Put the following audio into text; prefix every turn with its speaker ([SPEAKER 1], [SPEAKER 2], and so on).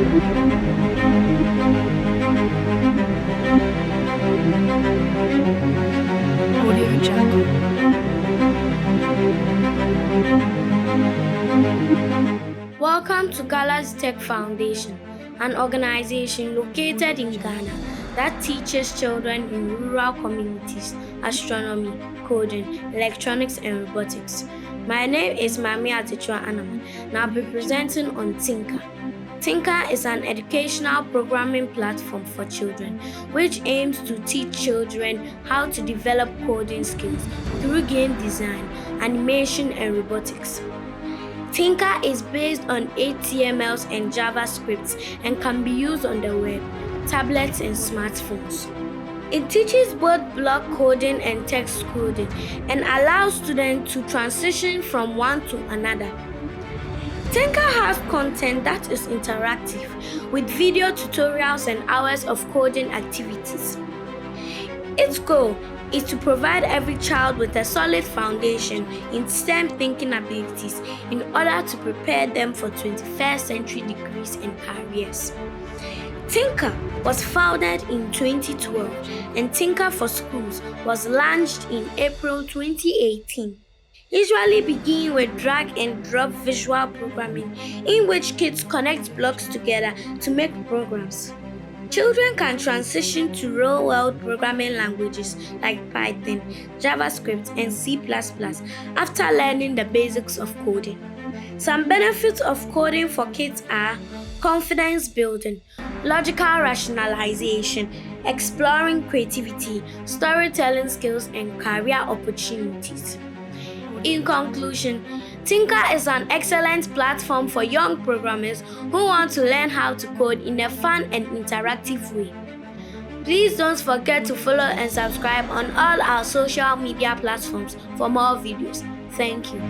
[SPEAKER 1] Audio Jungle.
[SPEAKER 2] Welcome to Gala's Tech Foundation, an organization located in Ghana that teaches children in rural communities astronomy, coding, electronics, and robotics. My name is Mami Atichwa Anaman, and I'll be presenting on Tynker. Tynker is an educational programming platform for children, which aims to teach children how to develop coding skills through game design, animation, and robotics. Tynker is based on HTML5 and JavaScript and can be used on the web, tablets, and smartphones. It teaches both block coding and text coding and allows students to transition from one to another. Tynker has content that is interactive, with video tutorials and hours of coding activities. Its goal is to provide every child with a solid foundation in STEM thinking abilities in order to prepare them for 21st century degrees and careers. Tynker was founded in 2012 and Tynker for Schools was launched in April 2018. Usually begin with drag and drop visual programming in which kids connect blocks together to make programs. Children can transition to real-world programming languages like Python, JavaScript, and C++ after learning the basics of coding. Some benefits of coding for kids are confidence building, logical rationalization, exploring creativity, storytelling skills, and career opportunities. In conclusion, Tynker is an excellent platform for young programmers who want to learn how to code in a fun and interactive way. Please don't forget to follow and subscribe on all our social media platforms for more videos. Thank you.